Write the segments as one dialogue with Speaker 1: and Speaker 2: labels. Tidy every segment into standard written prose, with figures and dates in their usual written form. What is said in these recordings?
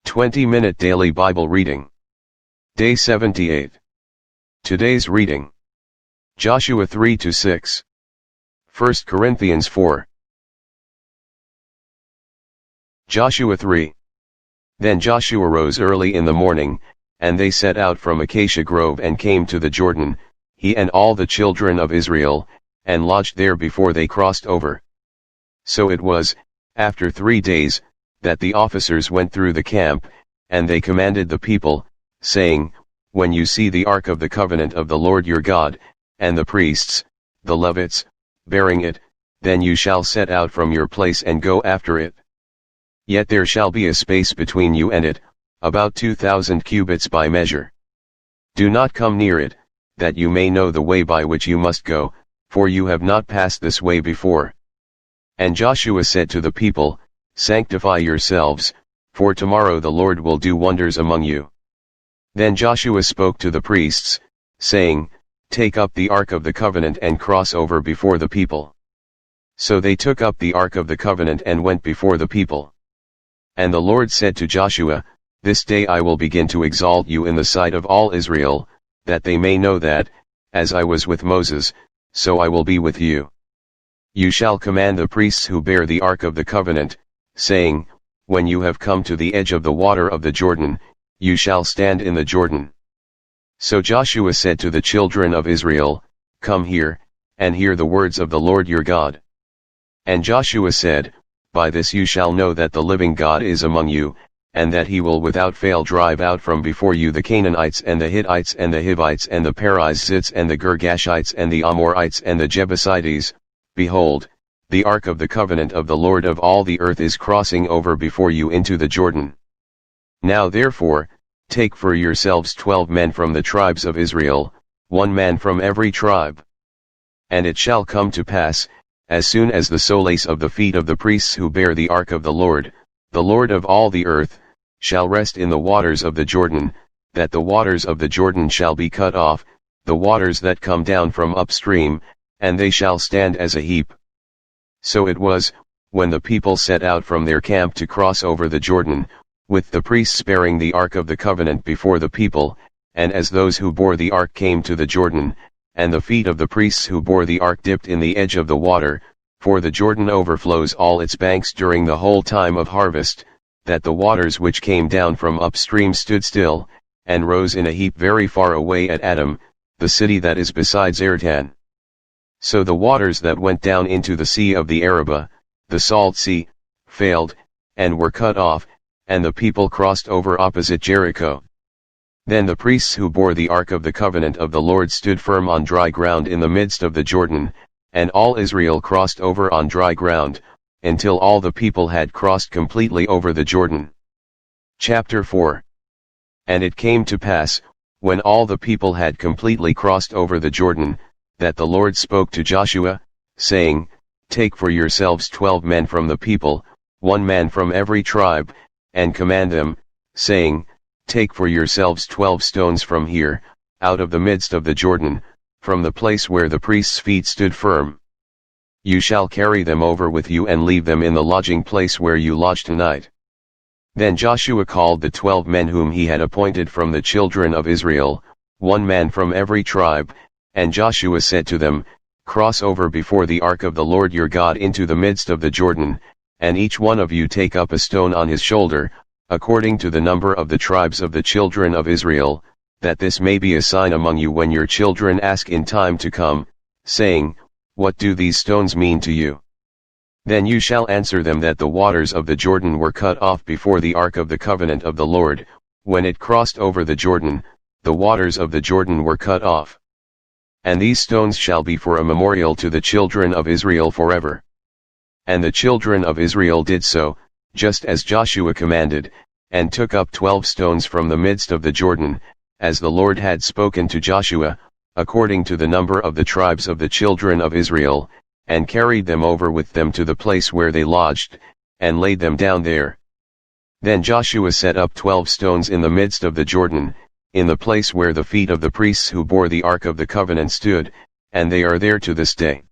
Speaker 1: 20-minute daily Bible reading. Day 78. Today's reading. Joshua 3-6. 1 Corinthians 4. Joshua 3. Then Joshua rose early in the morning, and they set out from Acacia Grove and came to the Jordan, he and all the children of Israel, and lodged there before they crossed over. So it was, after 3 days, that the officers went through the camp, and they commanded the people, saying, When you see the ark of the covenant of the Lord your God, and the priests, the Levites, bearing it, then you shall set out from your place and go after it. Yet there shall be a space between you and it, about 2,000 cubits by measure. Do not come near it, that you may know the way by which you must go, for you have not passed this way before. And Joshua said to the people, Sanctify yourselves, for tomorrow the Lord will do wonders among you. Then Joshua spoke to the priests, saying, Take up the ark of the covenant and cross over before the people. So they took up the ark of the covenant and went before the people. And the Lord said to Joshua, This day I will begin to exalt you in the sight of all Israel, that they may know that, as I was with Moses, so I will be with you. You shall command the priests who bear the ark of the covenant, saying, When you have come to the edge of the water of the Jordan, you shall stand in the Jordan. So Joshua said to the children of Israel, Come here, and hear the words of the Lord your God. And Joshua said, By this you shall know that the living God is among you, and that he will without fail drive out from before you the Canaanites and the Hittites and the Hivites and the Perizzites and the Girgashites and the Amorites and the Jebusites. Behold, the ark of the covenant of the Lord of all the earth is crossing over before you into the Jordan. Now therefore, take for yourselves 12 men from the tribes of Israel, 1 man from every tribe. And it shall come to pass, as soon as the solace of the feet of the priests who bear the ark of the Lord of all the earth, shall rest in the waters of the Jordan, that the waters of the Jordan shall be cut off, the waters that come down from upstream, and they shall stand as a heap. So it was, when the people set out from their camp to cross over the Jordan, with the priests bearing the ark of the covenant before the people, and as those who bore the ark came to the Jordan, and the feet of the priests who bore the ark dipped in the edge of the water, for the Jordan overflows all its banks during the whole time of harvest, that the waters which came down from upstream stood still, and rose in a heap very far away at Adam, the city that is beside Zartan. So the waters that went down into the sea of the Arabah, the salt sea, failed, and were cut off, and the people crossed over opposite Jericho. Then the priests who bore the ark of the covenant of the Lord stood firm on dry ground in the midst of the Jordan, and all Israel crossed over on dry ground, until all the people had crossed completely over the Jordan. Chapter 4. And it came to pass, when all the people had completely crossed over the Jordan, that the Lord spoke to Joshua, saying, Take for yourselves 12 men from the people, 1 man from every tribe, and command them, saying, Take for yourselves 12 stones from here, out of the midst of the Jordan, from the place where the priests' feet stood firm. You shall carry them over with you and leave them in the lodging place where you lodge tonight. Then Joshua called the 12 men whom he had appointed from the children of Israel, 1 man from every tribe, and Joshua said to them, Cross over before the ark of the Lord your God into the midst of the Jordan, and each one of you take up a stone on his shoulder, according to the number of the tribes of the children of Israel, that this may be a sign among you when your children ask in time to come, saying, What do these stones mean to you? Then you shall answer them that the waters of the Jordan were cut off before the ark of the covenant of the Lord, when it crossed over the Jordan, the waters of the Jordan were cut off. And these stones shall be for a memorial to the children of Israel forever. And the children of Israel did so, just as Joshua commanded, and took up 12 stones from the midst of the Jordan, as the Lord had spoken to Joshua, according to the number of the tribes of the children of Israel, and carried them over with them to the place where they lodged, and laid them down there. Then Joshua set up 12 stones in the midst of the Jordan, in the place where the feet of the priests who bore the ark of the covenant stood, and they are there to this day.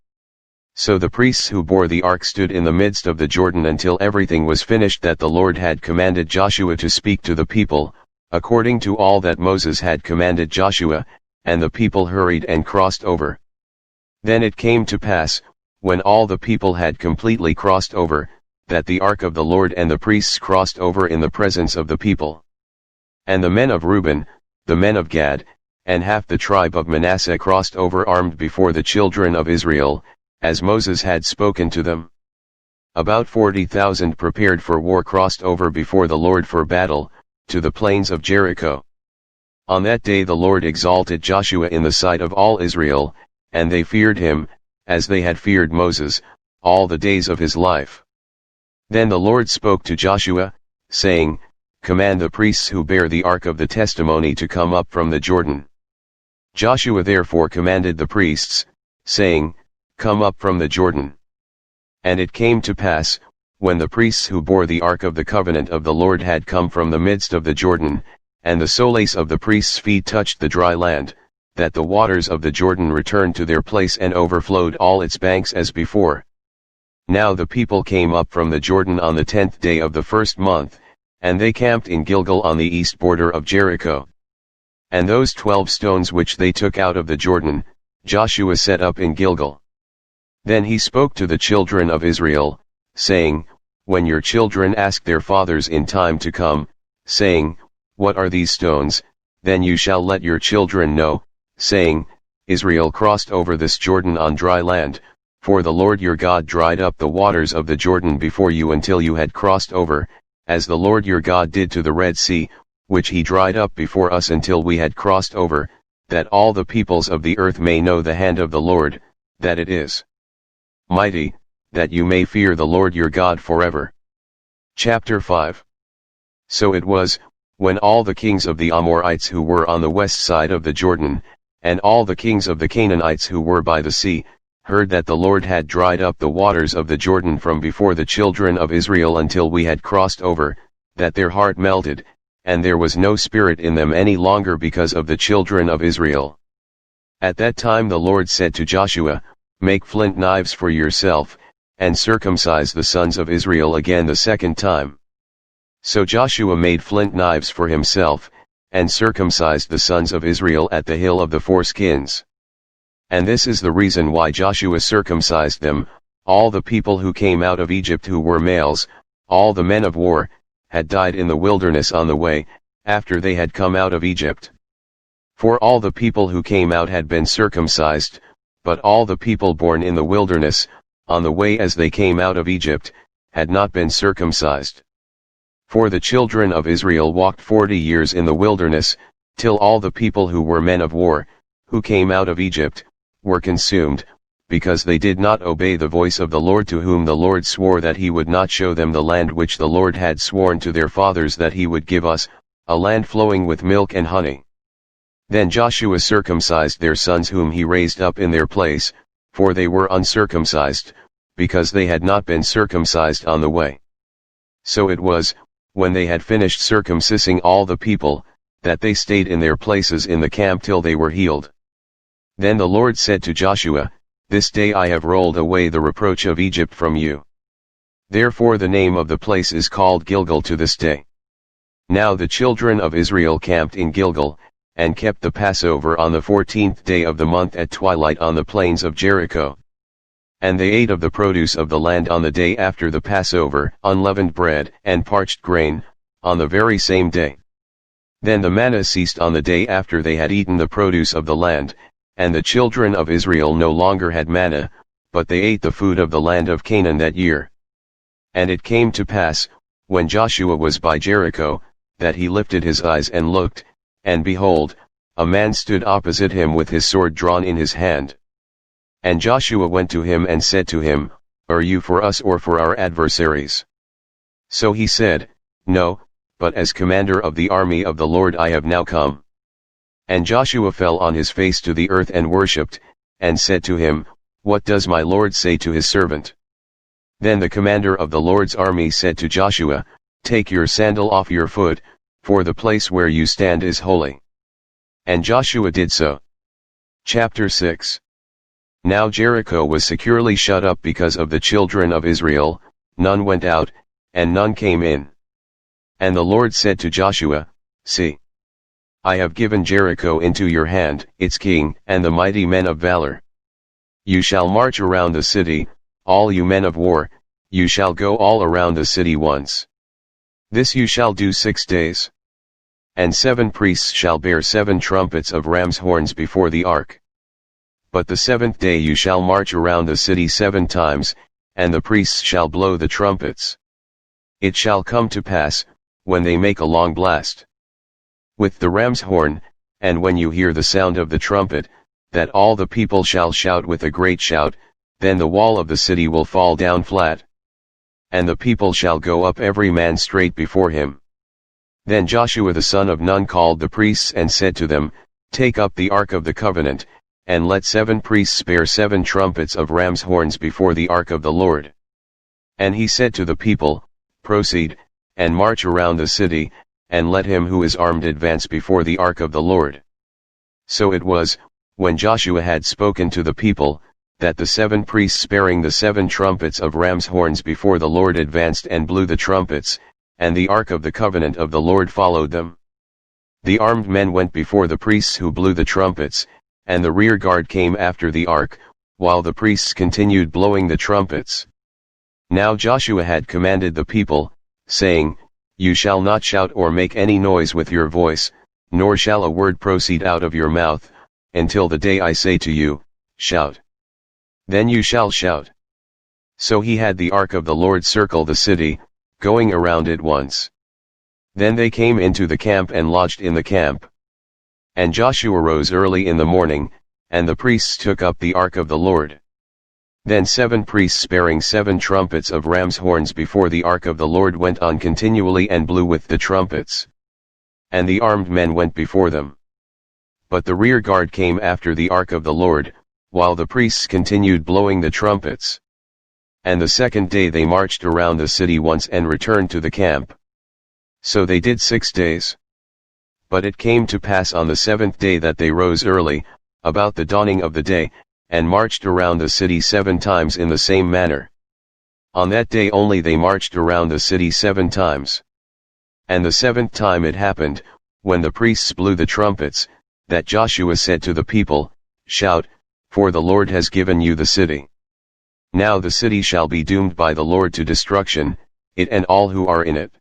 Speaker 1: So the priests who bore the ark stood in the midst of the Jordan until everything was finished that the Lord had commanded Joshua to speak to the people, according to all that Moses had commanded Joshua, and the people hurried and crossed over. Then it came to pass, when all the people had completely crossed over, that the ark of the Lord and the priests crossed over in the presence of the people. And the men of Reuben, the men of Gad, and half the tribe of Manasseh crossed over armed before the children of Israel, as Moses had spoken to them. About 40,000 prepared for war crossed over before the Lord for battle, to the plains of Jericho. On that day the Lord exalted Joshua in the sight of all Israel, and they feared him, as they had feared Moses, all the days of his life. Then the Lord spoke to Joshua, saying, Command the priests who bear the ark of the testimony to come up from the Jordan. Joshua therefore commanded the priests, saying, Come up from the Jordan. And it came to pass, when the priests who bore the ark of the covenant of the Lord had come from the midst of the Jordan, and the soles of the priests' feet touched the dry land, that the waters of the Jordan returned to their place and overflowed all its banks as before. Now the people came up from the Jordan on the 10th day of the first month, and they camped in Gilgal on the east border of Jericho. And those 12 stones which they took out of the Jordan, Joshua set up in Gilgal. Then he spoke to the children of Israel, saying, When your children ask their fathers in time to come, saying, What are these stones? Then you shall let your children know, saying, Israel crossed over this Jordan on dry land, for the Lord your God dried up the waters of the Jordan before you until you had crossed over, as the Lord your God did to the Red Sea, which he dried up before us until we had crossed over, that all the peoples of the earth may know the hand of the Lord, that it is mighty, that you may fear the Lord your God forever. Chapter 5. So it was, when all the kings of the Amorites who were on the west side of the Jordan, and all the kings of the Canaanites who were by the sea, heard that the Lord had dried up the waters of the Jordan from before the children of Israel until we had crossed over, that their heart melted, and there was no spirit in them any longer because of the children of Israel. At that time the Lord said to Joshua, Make flint knives for yourself, and circumcise the sons of Israel again the second time. So Joshua made flint knives for himself, and circumcised the sons of Israel at the hill of the foreskins. And this is the reason why Joshua circumcised them: all the people who came out of Egypt who were males, all the men of war, had died in the wilderness on the way, after they had come out of Egypt. For all the people who came out had been circumcised, but all the people born in the wilderness, on the way as they came out of Egypt, had not been circumcised. For the children of Israel walked 40 years in the wilderness, till all the people who were men of war, who came out of Egypt, were consumed, because they did not obey the voice of the Lord, to whom the Lord swore that he would not show them the land which the Lord had sworn to their fathers that he would give us, a land flowing with milk and honey. Then Joshua circumcised their sons whom he raised up in their place, for they were uncircumcised, because they had not been circumcised on the way. So it was, when they had finished circumcising all the people, that they stayed in their places in the camp till they were healed. Then the Lord said to Joshua, This day I have rolled away the reproach of Egypt from you. Therefore the name of the place is called Gilgal to this day. Now the children of Israel camped in Gilgal, and kept the Passover on the 14th day of the month at twilight on the plains of Jericho. And they ate of the produce of the land on the day after the Passover, unleavened bread and parched grain, on the very same day. Then the manna ceased on the day after they had eaten the produce of the land, and the children of Israel no longer had manna, but they ate the food of the land of Canaan that year. And it came to pass, when Joshua was by Jericho, that he lifted his eyes and looked, and behold, a man stood opposite him with his sword drawn in his hand. And Joshua went to him and said to him, Are you for us or for our adversaries? So he said, No, but as commander of the army of the Lord I have now come. And Joshua fell on his face to the earth and worshipped, and said to him, What does my Lord say to his servant? Then the commander of the Lord's army said to Joshua, Take your sandal off your foot, for the place where you stand is holy. And Joshua did so. Chapter 6. Now Jericho was securely shut up because of the children of Israel, none went out, and none came in. And the Lord said to Joshua, See, I have given Jericho into your hand, its king, and the mighty men of valor. You shall march around the city, all you men of war, you shall go all around the city once. This you shall do 6 days. And 7 priests shall bear 7 trumpets of ram's horns before the ark. But the 7th day you shall march around the city 7 times, and the priests shall blow the trumpets. It shall come to pass, when they make a long blast with the ram's horn, and when you hear the sound of the trumpet, that all the people shall shout with a great shout, then the wall of the city will fall down flat. And the people shall go up every man straight before him. Then Joshua the son of Nun called the priests and said to them, Take up the ark of the covenant, and let 7 priests bear 7 trumpets of ram's horns before the ark of the Lord. And he said to the people, Proceed, and march around the city, and let him who is armed advance before the ark of the Lord. So it was, when Joshua had spoken to the people, that the 7 priests bearing the 7 trumpets of ram's horns before the Lord advanced and blew the trumpets, and the ark of the covenant of the Lord followed them. The armed men went before the priests who blew the trumpets, and the rear guard came after the ark, while the priests continued blowing the trumpets. Now Joshua had commanded the people, saying, You shall not shout or make any noise with your voice, nor shall a word proceed out of your mouth, until the day I say to you, Shout. Then you shall shout. So he had the ark of the Lord circle the city, going around it once. Then they came into the camp and lodged in the camp. And Joshua rose early in the morning, and the priests took up the ark of the Lord. Then 7 priests bearing 7 trumpets of ram's horns before the ark of the Lord went on continually and blew with the trumpets. And the armed men went before them. But the rear guard came after the ark of the Lord, while the priests continued blowing the trumpets. And the 2nd day they marched around the city once and returned to the camp. So they did 6 days. But it came to pass on the 7th day that they rose early, about the dawning of the day, and marched around the city 7 times in the same manner. On that day only they marched around the city 7 times. And the 7th time it happened, when the priests blew the trumpets, that Joshua said to the people, Shout, for the Lord has given you the city. Now the city shall be doomed by the Lord to destruction, it and all who are in it.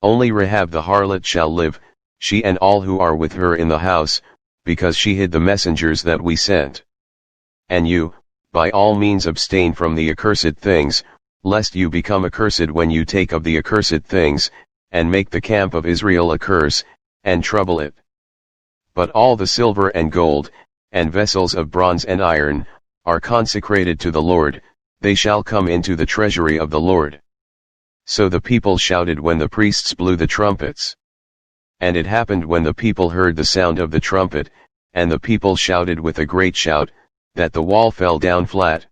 Speaker 1: Only Rahab the harlot shall live, she and all who are with her in the house, because she hid the messengers that we sent. And you, by all means abstain from the accursed things, lest you become accursed when you take of the accursed things, and make the camp of Israel a curse, and trouble it. But all the silver and gold, and vessels of bronze and iron, are consecrated to the Lord, they shall come into the treasury of the Lord. So the people shouted when the priests blew the trumpets. And it happened when the people heard the sound of the trumpet, and the people shouted with a great shout, that the wall fell down flat.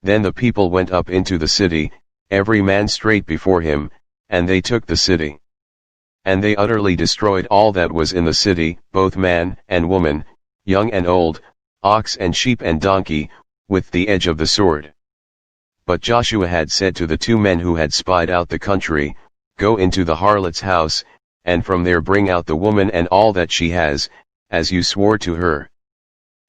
Speaker 1: Then the people went up into the city, every man straight before him, and they took the city. And they utterly destroyed all that was in the city, both man and woman, young and old, ox and sheep and donkey, with the edge of the sword. But Joshua had said to the 2 men who had spied out the country, Go into the harlot's house, and from there bring out the woman and all that she has, as you swore to her.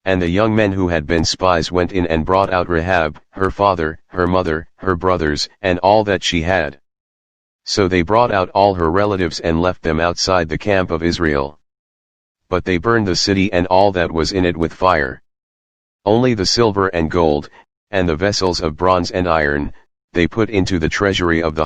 Speaker 1: And the young men who had been spies went in and brought out Rahab, her father, her mother, her brothers, and all that she had. So they brought out all her relatives and left them outside the camp of Israel. But they burned the city and all that was in it with fire. Only the silver and gold, and the vessels of bronze and iron, they put into the treasury of the